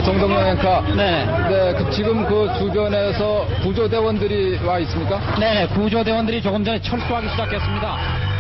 정동영 앵커. 네. 네, 지금 그 주변에서 구조대원들이 와 있습니까? 네, 구조대원들이 조금 전에 철수하기 시작했습니다.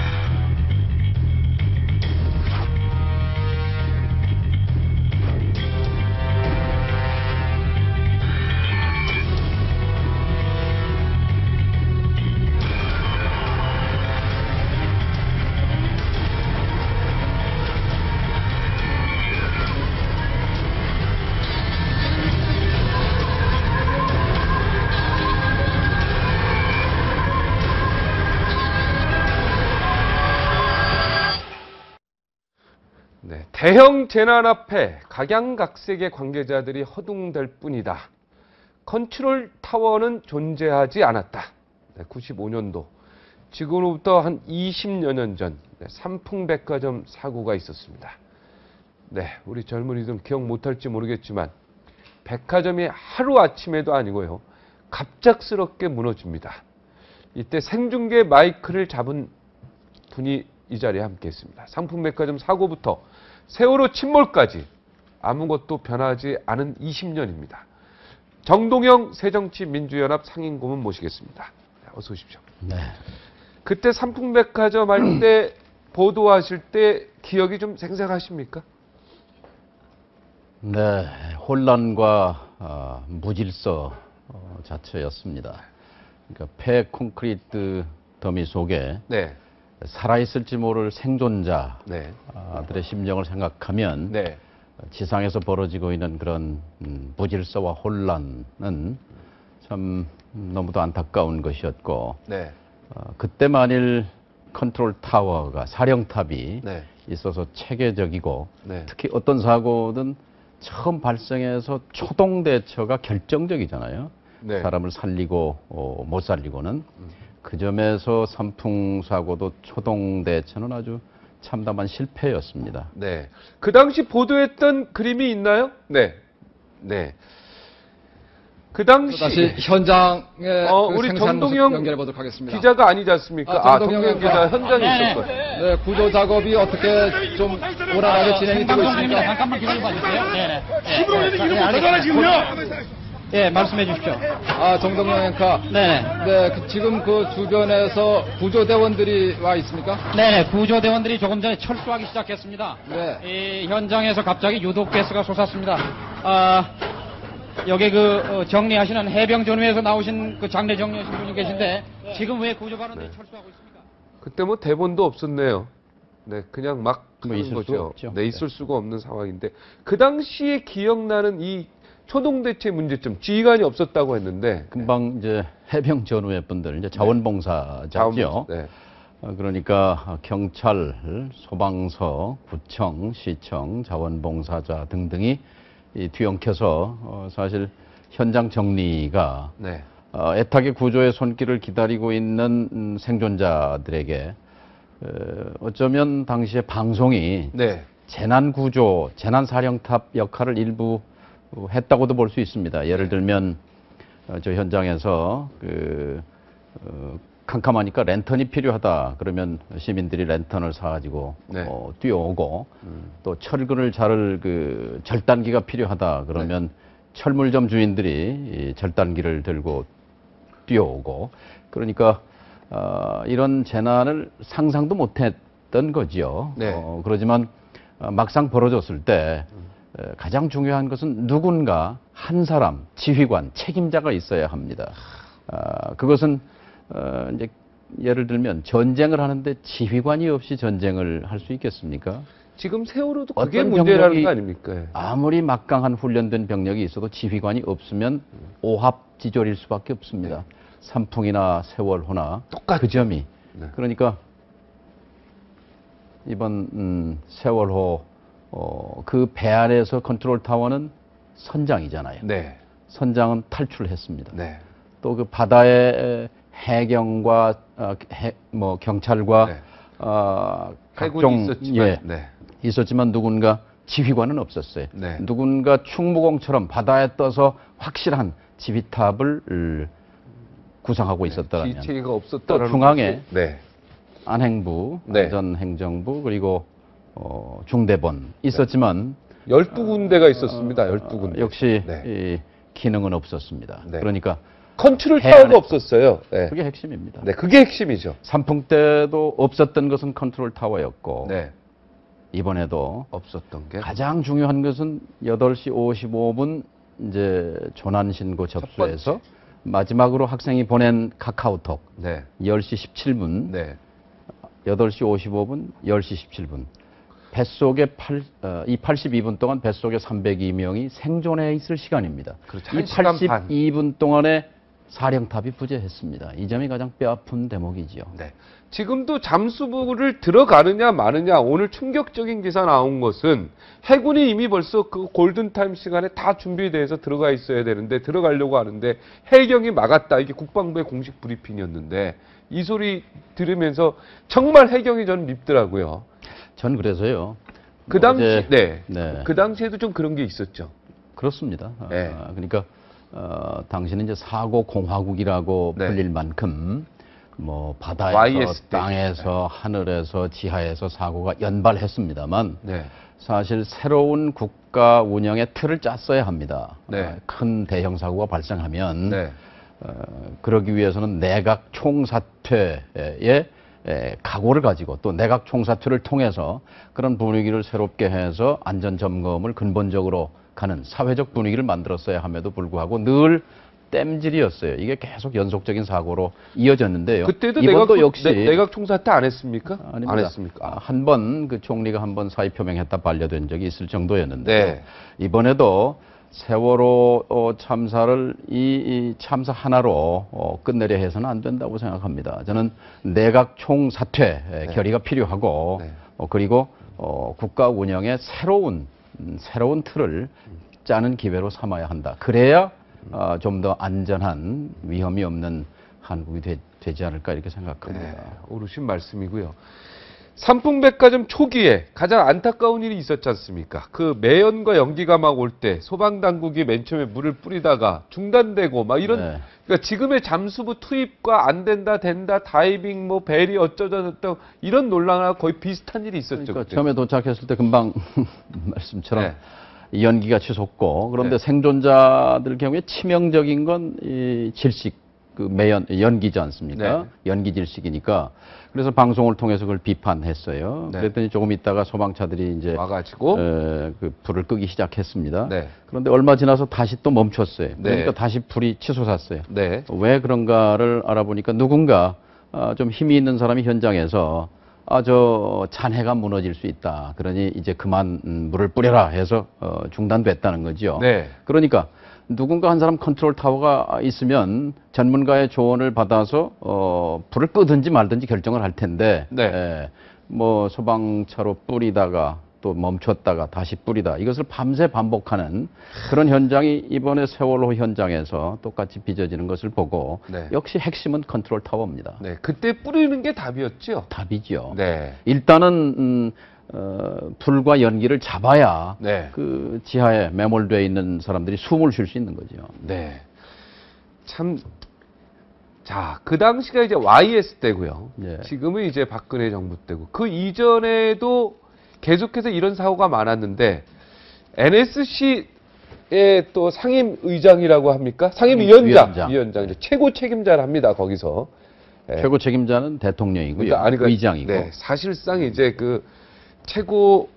네, 대형 재난 앞에 각양각색의 관계자들이 허둥댈 뿐이다. 컨트롤 타워는 존재하지 않았다. 95년도, 지금으로부터 한 20여 년 전 삼풍백화점 사고가 있었습니다. 네, 우리 젊은이들은 기억 못할지 모르겠지만 백화점이 하루아침에도 아니고요, 갑작스럽게 무너집니다. 이때 생중계 마이크를 잡은 분이 이 자리에 함께했습니다. 상품백화점 사고부터 세월호 침몰까지 아무것도 변하지 않은 20년입니다. 정동영 새정치민주연합 상임고문 모시겠습니다. 어서 오십시오. 네. 그때 상품백화점 할 때 보도하실 때 기억이 좀 생생하십니까? 네, 혼란과 무질서 자체였습니다. 그러니까 폐 콘크리트 더미 속에 네. 살아있을지 모를 생존자들의 네. 심정을 생각하면 네. 지상에서 벌어지고 있는 그런 무질서와 혼란은 참 너무도 안타까운 것이었고, 네. 그때 만일 컨트롤 타워가 사령탑이 네. 있어서 체계적이고, 네. 특히 어떤 사고든 처음 발생해서 초동 대처가 결정적이잖아요. 네. 사람을 살리고 못 살리고는. 그 점에서 삼풍 사고도 초동 대처는 아주 참담한 실패였습니다. 네. 그 당시 보도했던 그림이 있나요? 네. 네. 그 당시 다시 현장에 우리 생산 모습 정동영 연결해 보도록 하겠습니다. 기자가 아니지 않습니까? 정동영 기자 현장에 있었거든요. 네, 구조 작업이 어떻게 좀 원활하게 진행이 되고 있습니까? 잠깐만 기다려봐 주세요. 네. 힘으로 해서 이거 못하잖아 지금요. 예, 말씀해 주십시오. 정동영 앵커. 네. 네, 지금 그 주변에서 구조대원들이 와 있습니까? 네, 구조대원들이 조금 전에 철수하기 시작했습니다. 네. 이 현장에서 갑자기 유독가스가 솟았습니다. 여기 정리하시는 해병전후에서 나오신 그 장례 정리하신 분이 계신데 지금 왜 구조반원들이 철수하고 있습니까? 그때 뭐 대본도 없었네요. 네, 그냥 막 뭐 하는 있을 거죠. 수가 없죠. 네, 있을 수가 없는 상황인데 그 당시에 기억나는 이 초동 대체 문제점, 지휘관이 없었다고 했는데 금방 이제 해병 전후의 분들, 이제 자원봉사자죠. 네. 그러니까 경찰, 소방서, 구청, 시청, 자원봉사자 등등이 이 뒤엉켜서 사실 현장 정리가 네. 애타게 구조의 손길을 기다리고 있는 생존자들에게 어쩌면 당시에 방송이 네. 재난구조, 재난사령탑 역할을 일부 했다고도 볼 수 있습니다. 예를 들면 저 현장에서 캄캄하니까 랜턴이 필요하다 그러면 시민들이 랜턴을 사가지고 네. 뛰어오고, 또 철근을 자를 절단기가 필요하다 그러면 철물점 주인들이 이 절단기를 들고 뛰어오고, 그러니까 이런 재난을 상상도 못했던 거지요. 네. 그러지만 막상 벌어졌을 때 가장 중요한 것은 누군가 한 사람, 지휘관, 책임자가 있어야 합니다. 그것은 이제 예를 들면 전쟁을 하는데 지휘관이 없이 전쟁을 할 수 있겠습니까? 지금 세월호도 그게 어떤 문제라는 병력이 거 아닙니까? 예. 아무리 막강한 훈련된 병력이 있어도 지휘관이 없으면 오합지졸일 수밖에 없습니다. 삼풍이나 세월호나 똑같죠. 그 점이. 네. 그러니까 이번 세월호 그 배 안에서 컨트롤 타워는 선장이잖아요. 네. 선장은 탈출했습니다. 네. 또 그 바다에 해경과 경찰과 네. 각종 해군이 있었지만, 예, 네. 있었지만 누군가 지휘관은 없었어요. 네. 누군가 충무공처럼 바다에 떠서 확실한 지휘탑을 구성하고 있었다면, 지체가 없었다는 또 중앙에 네. 안행부, 네. 안전행정부, 그리고 중대본 있었지만 12군데가 있었습니다. 12군데. 역시 네. 이 기능은 없었습니다. 네. 그러니까 컨트롤 해안에- 타워가 없었어요. 네. 그게 핵심입니다. 네, 그게 핵심이죠. 삼풍 때도 없었던 것은 컨트롤 타워였고 네. 이번에도 없었던 게. 가장 중요한 것은 8시 55분 이제 조난 신고 접수해서 마지막으로 학생이 보낸 카카오톡 네. 10시 17분, 네. 8시 55분, 10시 17분. 뱃속에 이 82분 동안 뱃속에 302명이 생존해 있을 시간입니다. 그렇죠. 이 1 시간 반. 82분 동안에 사령탑이 부재했습니다. 이 점이 가장 뼈아픈 대목이지요. 네. 지금도 잠수부를 들어가느냐 마느냐 오늘 충격적인 기사 나온 것은 해군이 이미 벌써 그 골든타임 시간에 다 준비돼서 들어가 있어야 되는데 들어가려고 하는데 해경이 막았다. 이게 국방부의 공식 브리핑이었는데 이 소리 들으면서 정말 해경이 저는 밉더라고요. 전 그래서요. 그 당시 어제- 네. 네. 그 당시에도 좀 그런 게 있었죠. 그렇습니다. 네. 그러니까 당시는 이제 사고 공화국이라고 네. 불릴 만큼 뭐 바다에서, YS 때. 땅에서, 하늘에서, 지하에서 사고가 연발했습니다만 네. 사실 새로운 국가 운영의 틀을 짰어야 합니다. 네. 큰 대형 사고가 발생하면 네. 그러기 위해서는 내각 총사퇴의 각오를 가지고 또 내각 총사퇴를 통해서 그런 분위기를 새롭게 해서 안전 점검을 근본적으로 가는 사회적 분위기를 만들었어야 함에도 불구하고 늘 땜질이었어요. 이게 계속 연속적인 사고로 이어졌는데요. 그때도 이번도 역시 내각 총사퇴 안 했습니까? 아닙니다. 안 했습니까? 한 번 그 총리가 한 번 사의 표명했다 반려된 적이 있을 정도였는데 네. 이번에도 세월호 참사를 이 참사 하나로 끝내려 해서는 안 된다고 생각합니다. 저는 내각 총사퇴 결의가 필요하고 네. 그리고 국가 운영의 새로운 틀을 짜는 기회로 삼아야 한다. 그래야 좀 더 안전한 위험이 없는 한국이 되지 않을까 이렇게 생각합니다. 네, 옳으신 말씀이고요. 삼풍백화점 초기에 가장 안타까운 일이 있었지 않습니까? 그 매연과 연기가 막 올 때 소방당국이 맨 처음에 물을 뿌리다가 중단되고 막 이런 네. 그러니까 지금의 잠수부 투입과 안 된다 다이빙 뭐 벨이 어쩌다 이런 논란과 거의 비슷한 일이 있었죠. 그러니까 그때. 처음에 도착했을 때 금방 말씀처럼 연기가 치솟고 그런데 네. 생존자들 경우에 치명적인 건 이 질식 그 연기지 않습니까? 네. 연기 질식이니까 그래서 방송을 통해서 그걸 비판했어요. 네. 그랬더니 조금 있다가 소방차들이 이제 와가지고 그 불을 끄기 시작했습니다. 네. 그런데 얼마 지나서 다시 또 멈췄어요. 네. 그러니까 다시 불이 치솟았어요. 네. 왜 그런가를 알아보니까 누군가 좀 힘이 있는 사람이 현장에서 저 잔해가 무너질 수 있다. 그러니 이제 그만 물을 뿌려라 해서 중단됐다는 거죠. 네. 그러니까 누군가 한 사람 컨트롤 타워가 있으면 전문가의 조언을 받아서 불을 끄든지 말든지 결정을 할 텐데 네. 뭐 소방차로 뿌리다가 또 멈췄다가 다시 뿌리다 이것을 밤새 반복하는 그런 현장이 이번에 세월호 현장에서 똑같이 빚어지는 것을 보고 네. 역시 핵심은 컨트롤 타워입니다. 네. 그때 뿌리는 게 답이었죠. 답이죠. 네. 일단은 불과 연기를 잡아야 네. 그 지하에 매몰되어 있는 사람들이 숨을 쉴 수 있는 거죠. 네. 참, 자, 그 당시가 이제 YS 때고요. 네. 지금은 이제 박근혜 정부 때고. 그 이전에도 계속해서 이런 사고가 많았는데, NSC의 또 상임의장이라고 합니까? 상임위원장. 이제 최고 책임자를 합니다, 거기서. 네. 최고 책임자는 대통령이고요. 그러니까 아니, 의장이고. 네, 사실상 이제 그 최고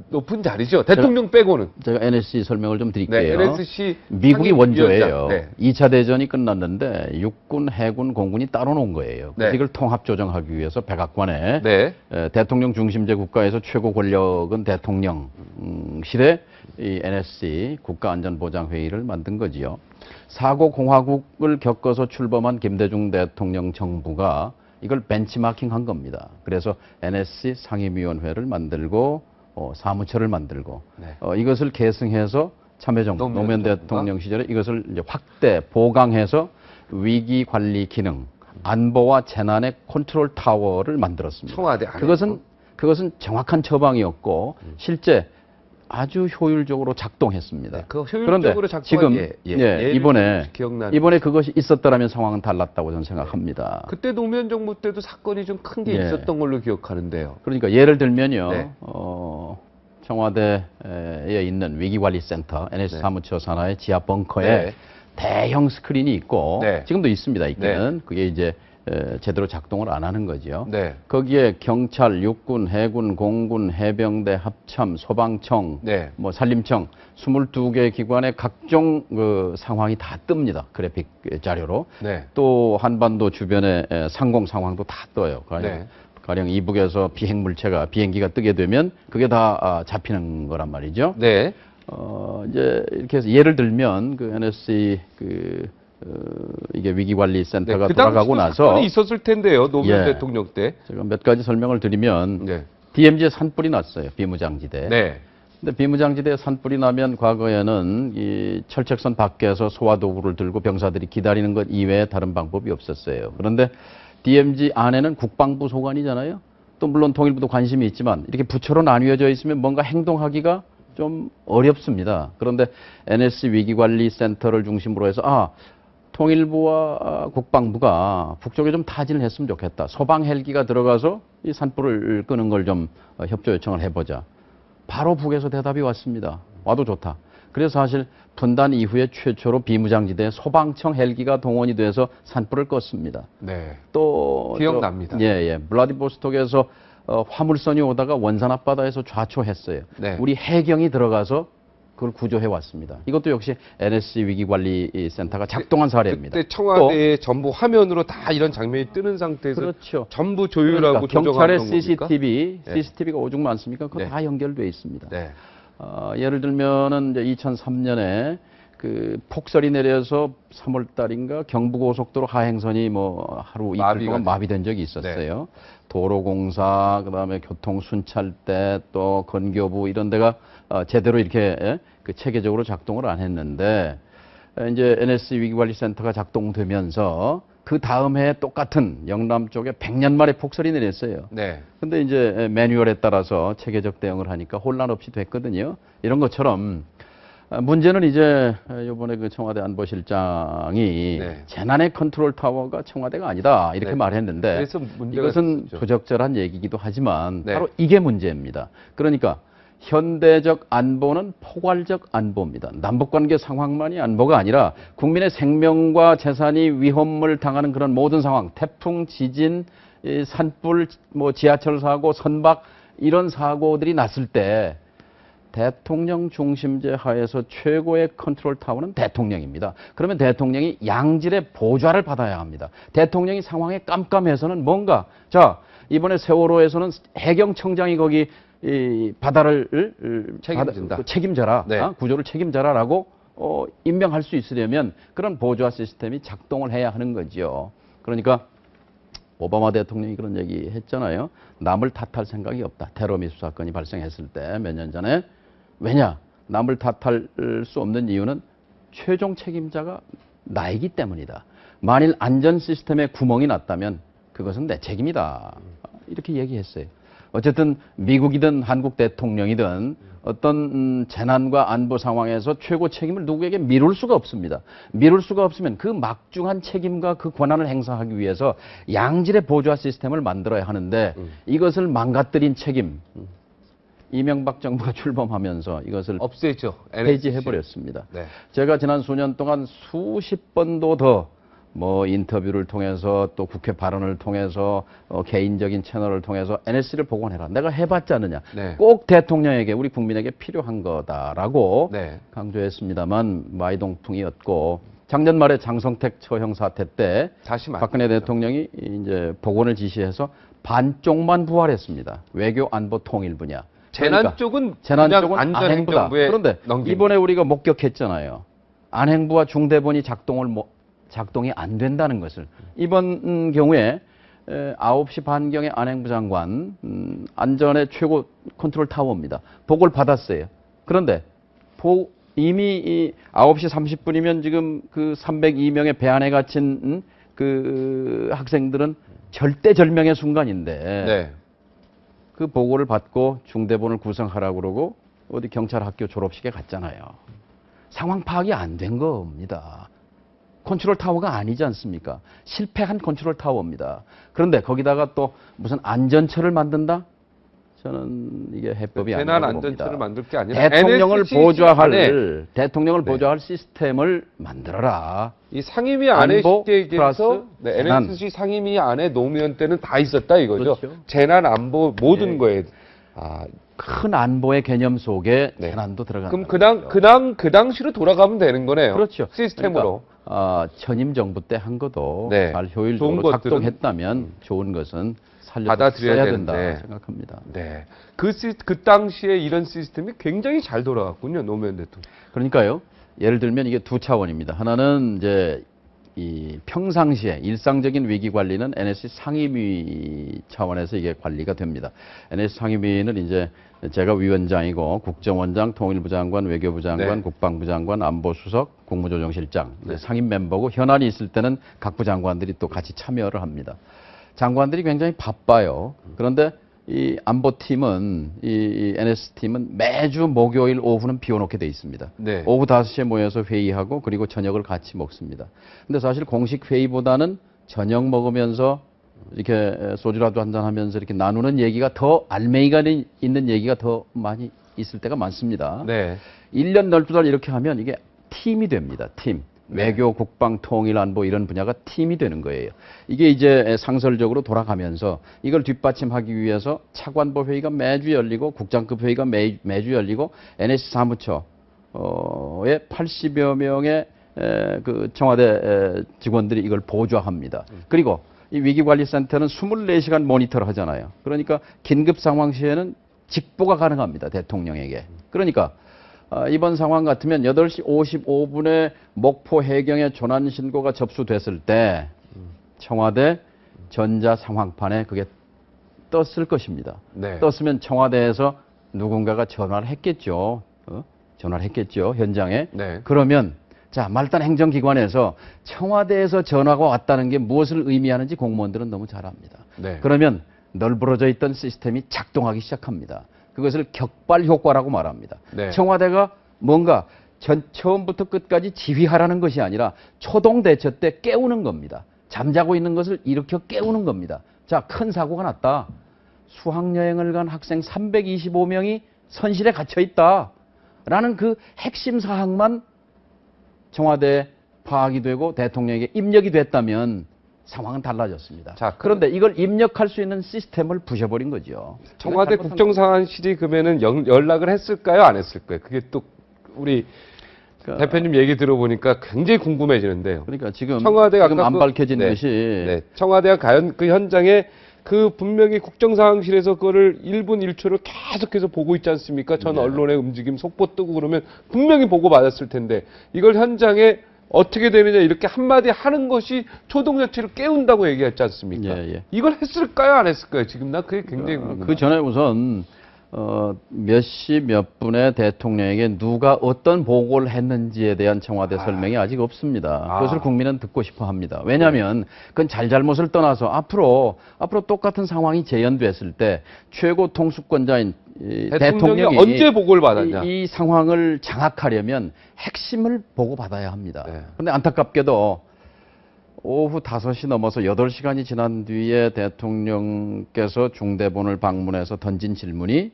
높은 자리죠. 대통령 빼고는. 제가 NSC 설명을 좀 드릴게요. 네, NSC 미국이 원조예요. 네. 2차 대전이 끝났는데 육군, 해군, 공군이 따로 놓은 거예요. 그래서 네. 이걸 통합 조정하기 위해서 백악관에 네. 대통령 중심제 국가에서 최고 권력은 대통령실에 이 NSC 국가안전보장회의를 만든 거지요. 사고 공화국을 겪어서 출범한 김대중 대통령 정부가 이걸 벤치마킹한 겁니다. 그래서 NSC 상임위원회를 만들고 사무처를 만들고 네. 이것을 계승해서 참여정부 노무현 정부가? 대통령 시절에 이것을 이제 확대 보강해서 위기 관리 기능 안보와 재난의 컨트롤 타워를 만들었습니다. 청와대 안에 그것은 정확한 처방이었고 실제 아주 효율적으로 작동했습니다. 네, 그 효율적으로 그런데 작동한 지금 예를 이번에 그것이 있었더라면 상황은 달랐다고 저는 생각합니다. 그때 노무현 정부 때도 사건이 좀 큰 게 예. 있었던 걸로 기억하는데요. 그러니까 예를 들면요. 네. 청와대에 있는 위기관리센터 NS 네. 사무처 산하의 지하 벙커에 네. 대형 스크린이 있고 네. 지금도 있습니다. 있기는 그게 이제 제대로 작동을 안 하는 거죠. 네. 거기에 경찰, 육군, 해군, 공군, 해병대, 합참, 소방청, 네. 뭐 산림청 22개 기관의 각종 그 상황이 다 뜹니다. 그래픽 자료로. 네. 또 한반도 주변의 상공 상황도 다 떠요. 네. 가령 이북에서 비행기가 뜨게 되면 그게 다 잡히는 거란 말이죠. 네. 이제 이렇게 해서 예를 들면 그 NSC 이게 위기관리센터가 그 돌아가고 당시도 나서 사건이 있었을 텐데요. 노무현 예. 대통령 때. 제가 몇 가지 설명을 드리면 네. DMZ에 산불이 났어요. 비무장지대. 네. 근데 비무장지대에 산불이 나면 과거에는 이 철책선 밖에서 소화도구를 들고 병사들이 기다리는 것 이외에 다른 방법이 없었어요. 그런데 DMZ 안에는 국방부 소관이잖아요. 또 물론 통일부도 관심이 있지만 이렇게 부처로 나뉘어져 있으면 뭔가 행동하기가 좀 어렵습니다. 그런데 NSC 위기관리센터를 중심으로 해서 통일부와 국방부가 북쪽에 좀 타진을 했으면 좋겠다. 소방 헬기가 들어가서 이 산불을 끄는 걸 좀 협조 요청을 해보자. 바로 북에서 대답이 왔습니다. 와도 좋다. 그래서 사실 분단 이후에 최초로 비무장지대에 소방청 헬기가 동원이 돼서 산불을 껐습니다. 네. 또 기억납니다. 예. 블라디보스톡에서 화물선이 오다가 원산 앞바다에서 좌초했어요. 네. 우리 해경이 들어가서 그걸 구조해 왔습니다. 이것도 역시 NSC 위기관리센터가 작동한 사례입니다. 그때 청와대의 전부 화면으로 다 이런 장면이 뜨는 상태에서 그렇죠. 전부 조율하고 그러니까 조정하는 경찰의 겁니까? CCTV가 오죽 많습니까? 그거 네. 다 연결돼 있습니다. 네. 예를 들면은 이제 2003년에 그 폭설이 내려서 3월 달인가 경부고속도로 하행선이 뭐 하루 이틀 동안 마비된 적이 있었어요. 도로공사, 그다음에 교통순찰대, 또 건교부 이런 데가 제대로 이렇게 그 체계적으로 작동을 안 했는데 이제 NSC 위기관리센터가 작동되면서 그 다음 해에 똑같은 영남 쪽에 100년 만에 폭설이 내렸어요. 네. 근데 이제 매뉴얼에 따라서 체계적 대응을 하니까 혼란 없이 됐거든요. 이런 것처럼 문제는 이제 이번에 그 청와대 안보실장이 네. 재난의 컨트롤 타워가 청와대가 아니다 이렇게 네. 말했는데 그래서 문제가 이것은 있었죠. 부적절한 얘기이기도 하지만 네. 바로 이게 문제입니다. 그러니까 현대적 안보는 포괄적 안보입니다. 남북관계 상황만이 안보가 아니라 국민의 생명과 재산이 위험을 당하는 그런 모든 상황, 태풍, 지진, 산불, 뭐 지하철 사고, 선박 이런 사고들이 났을 때 대통령 중심제 하에서 최고의 컨트롤 타워는 대통령입니다. 그러면 대통령이 양질의 보좌를 받아야 합니다. 대통령이 상황에 깜깜해서는 뭔가 이번에 세월호에서는 해경청장이 거기 이 바다를 책임져라. 네. 구조를 책임져라라고 임명할 수 있으려면 그런 보조화 시스템이 작동을 해야 하는 거죠. 그러니까 오바마 대통령이 그런 얘기 했잖아요. 남을 탓할 생각이 없다. 테러 미수 사건이 발생했을 때 몇 년 전에. 왜냐? 남을 탓할 수 없는 이유는 최종 책임자가 나이기 때문이다. 만일 안전 시스템에 구멍이 났다면 그것은 내 책임이다. 이렇게 얘기했어요. 어쨌든 미국이든 한국 대통령이든 어떤 재난과 안보 상황에서 최고 책임을 누구에게 미룰 수가 없습니다. 미룰 수가 없으면 그 막중한 책임과 그 권한을 행사하기 위해서 양질의 보조화 시스템을 만들어야 하는데 이것을 망가뜨린 책임. 이명박 정부가 출범하면서 이것을 없애죠. 폐지해버렸습니다. 네. 제가 지난 수년 동안 수십 번도 더 뭐 인터뷰를 통해서 또 국회 발언을 통해서 개인적인 채널을 통해서 NSC를 복원해라. 내가 해봤지 않느냐. 네. 꼭 대통령에게 우리 국민에게 필요한 거다라고 네. 강조했습니다만 마이동풍이었고 작년 말에 장성택 처형 사태 때 다시 박근혜 대통령이 이제 복원을 지시해서 반쪽만 부활했습니다. 외교 안보 통일 분야. 재난 쪽은 재난 그냥 쪽은 안행부다. 안전행정부에 그런데 넘깁니다. 이번에 우리가 목격했잖아요. 안행부와 중대본이 작동이 안 된다는 것을. 이번 경우에 9시 반경에 안행부 장관 안전의 최고 컨트롤 타워입니다. 보고를 받았어요. 그런데 이미 9시 30분이면 지금 그 302명의 배 안에 갇힌 그 학생들은 절대절명의 순간인데 네. 그 보고를 받고 중대본을 구성하라고 그러고 어디 경찰 학교 졸업식에 갔잖아요. 상황 파악이 안 된 겁니다. 컨트롤 타워가 아니지 않습니까? 실패한 컨트롤 타워입니다. 그런데 거기다가 또 무슨 안전처를 만든다? 저는 이게 해법이 재난 아니라고 봅니다. 안전처를 만들 게 아니라 대통령을 NSC 보좌할 안에 대통령을 네. 보좌할 시스템을 만들어라. 이 상임위 안에 안보 쉽게 얘기해서 플러스 재난. NSC 상임위 안에 노무현 때는 다 있었다 이거죠. 그렇죠. 재난 안보 모든 예. 거에. 아, 큰 안보의 개념 속에 네. 재난도 들어간다. 그럼 그 당시로 돌아가면 되는 거네요. 그렇죠. 시스템으로. 그러니까, 전임 정부 때 한 것도 네. 잘 좋은 효율적으로 것들은 작동했다면 좋은 것은 살려서 받아들여야 써야 되는데. 된다 생각합니다. 네. 그 당시에 이런 시스템이 굉장히 잘 돌아갔군요. 노무현 대통령. 그러니까요. 예를 들면 이게 두 차원입니다. 하나는 이제 이 평상시에 일상적인 위기 관리는 NSC 상임위 차원에서 이게 관리가 됩니다. NSC 상임위는 이제 제가 위원장이고 국정원장, 통일부 장관, 외교부 장관, 네. 국방부 장관, 안보수석, 국무조정실장 네. 상임 멤버고 현안이 있을 때는 각부 장관들이 또 같이 참여를 합니다. 장관들이 굉장히 바빠요. 그런데 이 안보팀은 이 NS팀은 매주 목요일 오후는 비워놓게 돼 있습니다. 네. 오후 5시에 모여서 회의하고 그리고 저녁을 같이 먹습니다. 근데 사실 공식 회의보다는 저녁 먹으면서 이렇게 소주라도 한잔 하면서 이렇게 나누는 얘기가 더 알맹이가 있는 얘기가 더 많이 있을 때가 많습니다. 네. 1년 12달 이렇게 하면 이게 팀이 됩니다. 팀. 외교, 국방, 통일, 안보 이런 분야가 팀이 되는 거예요. 이게 이제 상설적으로 돌아가면서 이걸 뒷받침하기 위해서 차관보 회의가 매주 열리고 국장급 회의가 매주 열리고 NSC 사무처의 80여 명의 그 청와대 직원들이 이걸 보좌합니다. 그리고 이 위기관리센터는 24시간 모니터를 하잖아요. 그러니까 긴급 상황 시에는 직보가 가능합니다. 대통령에게. 그러니까 이번 상황 같으면 8시 55분에 목포 해경에 조난 신고가 접수됐을 때 청와대 전자 상황판에 그게 떴을 것입니다. 네. 떴으면 청와대에서 누군가가 전화를 했겠죠. 전화를 했겠죠. 현장에. 네. 그러면 자, 말단 행정기관에서 청와대에서 전화가 왔다는 게 무엇을 의미하는지 공무원들은 너무 잘 압니다. 네. 그러면 널브러져 있던 시스템이 작동하기 시작합니다. 그것을 격발 효과라고 말합니다. 네. 청와대가 뭔가 처음부터 끝까지 지휘하라는 것이 아니라 초동 대처 때 깨우는 겁니다. 잠자고 있는 것을 일으켜 깨우는 겁니다. 자, 큰 사고가 났다. 수학여행을 간 학생 325명이 선실에 갇혀 있다. 라는 그 핵심 사항만 청와대에 파악이 되고 대통령에게 입력이 됐다면 상황은 달라졌습니다. 자, 그런데 이걸 입력할 수 있는 시스템을 부셔버린 거죠. 청와대 이건 잘못한 국정상황실이 그러면은 연락을 했을까요? 안 했을까요? 그게 또 우리 그러니까 대표님 얘기 들어보니까 굉장히 궁금해지는데요. 그러니까 지금 청와대가 지금 아까 안 밝혀진 네. 것이 네. 청와대가 과연 그 현장에 그 분명히 국정상황실에서 그거를 1분 1초를 계속해서 보고 있지 않습니까? 전 네. 언론의 움직임 속보 뜨고 그러면 분명히 보고 받았을 텐데 이걸 현장에 어떻게 되느냐 이렇게 한마디 하는 것이 초동자치를 깨운다고 얘기했지 않습니까? 예, 예. 이걸 했을까요? 안 했을까요? 지금 나 그게 굉장히 궁금해요. 그 전에 우선 몇 시 몇 분에 대통령에게 누가 어떤 보고를 했는지에 대한 청와대 설명이 아직 없습니다. 그것을 국민은 듣고 싶어 합니다. 왜냐하면 그건 잘잘못을 떠나서 앞으로 똑같은 상황이 재현됐을 때 최고 통수권자인 대통령이 언제 보고를 받았냐? 이 상황을 장악하려면 핵심을 보고받아야 합니다. 네. 그런데 안타깝게도 오후 5시 넘어서 8시간이 지난 뒤에 대통령께서 중대본을 방문해서 던진 질문이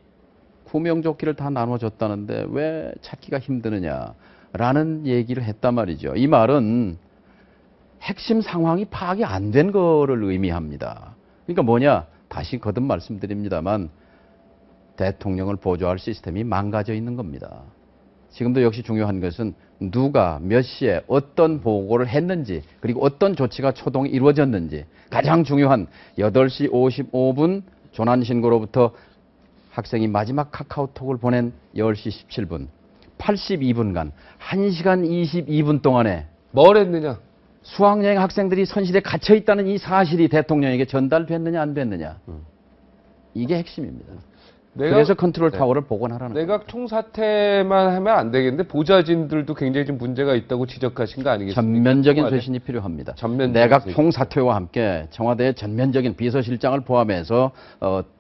구명조끼를 다 나눠줬다는데 왜 찾기가 힘드느냐라는 얘기를 했단 말이죠. 이 말은 핵심 상황이 파악이 안 된 거를 의미합니다. 그러니까 뭐냐? 다시 거듭 말씀드립니다만 대통령을 보좌할 시스템이 망가져 있는 겁니다. 지금도 역시 중요한 것은 누가 몇 시에 어떤 보고를 했는지 그리고 어떤 조치가 초동이 이루어졌는지 가장 중요한 8시 55분 조난신고로부터 학생이 마지막 카카오톡을 보낸 10시 17분 82분간 1시간 22분 동안에 뭘 했느냐? 수학여행 학생들이 선실에 갇혀 있다는 이 사실이 대통령에게 전달됐느냐 안 됐느냐 이게 핵심입니다. 그래서 컨트롤 타워를 복원하라는 거예요. 내각 총사퇴만 하면 안 되겠는데 보좌진들도 굉장히 좀 문제가 있다고 지적하신 거 아니겠습니까? 전면적인 청와대? 쇄신이 필요합니다. 전면적인 내각 쇄신. 총사퇴와 함께 청와대의 전면적인 비서실장을 포함해서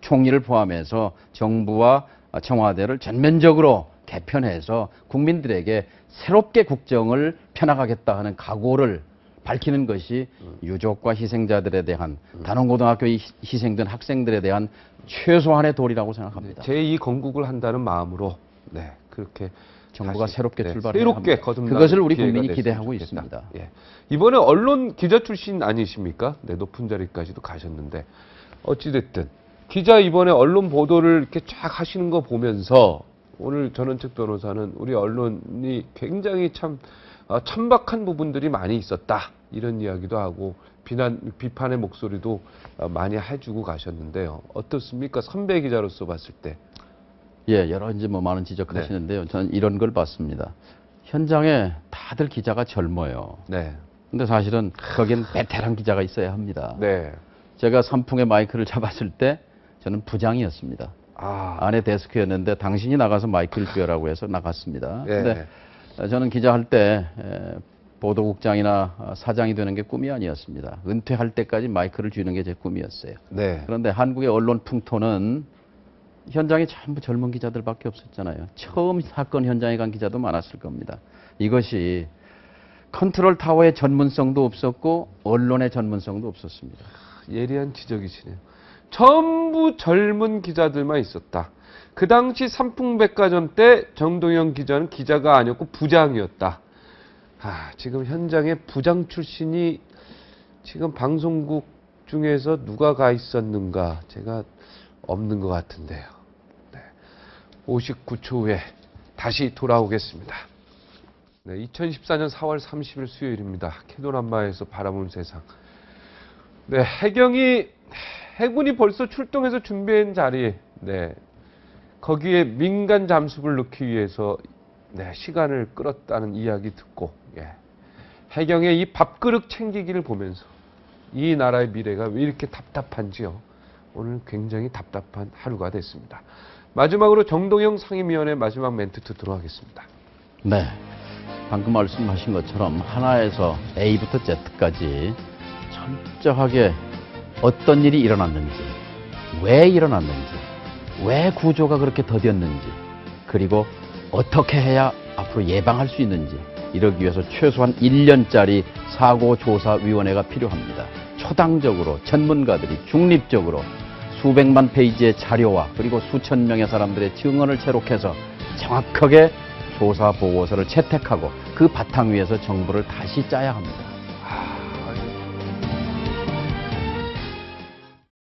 총리를 포함해서 정부와 청와대를 전면적으로 개편해서 국민들에게 새롭게 국정을 펴나가겠다 하는 각오를 밝히는 것이 유족과 희생자들에 대한 단원고등학교에 희생된 학생들에 대한 최소한의 도리라고 생각합니다. 제2 건국을 한다는 마음으로 네, 그렇게 정부가 다시, 새롭게 네, 출발해야 새롭게 합니다. 거듭나는 그것을 우리 기회가 국민이 됐으면 기대하고 좋겠다. 있습니다. 예. 이번에 언론 기자 출신 아니십니까? 네, 높은 자리까지도 가셨는데 어찌됐든 기자 이번에 언론 보도를 이렇게 쫙 하시는 거 보면서 오늘 전원책 변호사는 우리 언론이 굉장히 참 천박한 부분들이 많이 있었다 이런 이야기도 하고 비판의 목소리도 많이 해주고 가셨는데요. 어떻습니까? 선배 기자로서 봤을 때. 예, 여러 이제 뭐 많은 지적하시는데요. 저는 이런 걸 봤습니다. 현장에 다들 기자가 젊어요. 네. 근데 사실은 거긴 베테랑 기자가 있어야 합니다. 네. 제가 선풍에 마이크를 잡았을 때 저는 부장이었습니다. 안에 데스크였는데 당신이 나가서 마이크를 쥐어라고 해서 나갔습니다. 예. 근데 저는 기자할 때 보도국장이나 사장이 되는 게 꿈이 아니었습니다. 은퇴할 때까지 마이크를 쥐는 게 제 꿈이었어요. 네. 그런데 한국의 언론 풍토는 현장에 전부 젊은 기자들밖에 없었잖아요. 처음 사건 현장에 간 기자도 많았을 겁니다. 이것이 컨트롤 타워의 전문성도 없었고 언론의 전문성도 없었습니다. 예리한 지적이시네요. 전부 젊은 기자들만 있었다. 그 당시 삼풍백화점 때 정동영 기자는 기자가 아니었고 부장이었다. 지금 현장에 부장 출신이 지금 방송국 중에서 누가 가 있었는가 제가 없는 것 같은데요. 네. 59초 후에 다시 돌아오겠습니다. 네, 2014년 4월 30일 수요일입니다. 캐논한마에서 바라보는 세상. 네, 해군이 벌써 출동해서 준비한 자리에, 네, 거기에 민간 잠수부를 넣기 위해서, 네, 시간을 끌었다는 이야기 듣고, 예, 해경의 이 밥그릇 챙기기를 보면서 이 나라의 미래가 왜 이렇게 답답한지요. 오늘 굉장히 답답한 하루가 됐습니다. 마지막으로 정동영 상임위원의 마지막 멘트 듣도록 하겠습니다. 네. 방금 말씀하신 것처럼 하나에서 A부터 Z까지 철저하게 어떤 일이 일어났는지, 왜 일어났는지, 왜 구조가 그렇게 더뎠는지, 그리고 어떻게 해야 앞으로 예방할 수 있는지, 이러기 위해서 최소한 1년짜리 사고조사위원회가 필요합니다. 초당적으로 전문가들이 중립적으로 수백만 페이지의 자료와 그리고 수천 명의 사람들의 증언을 채록해서 정확하게 조사 보고서를 채택하고 그 바탕 위에서 정부를 다시 짜야 합니다.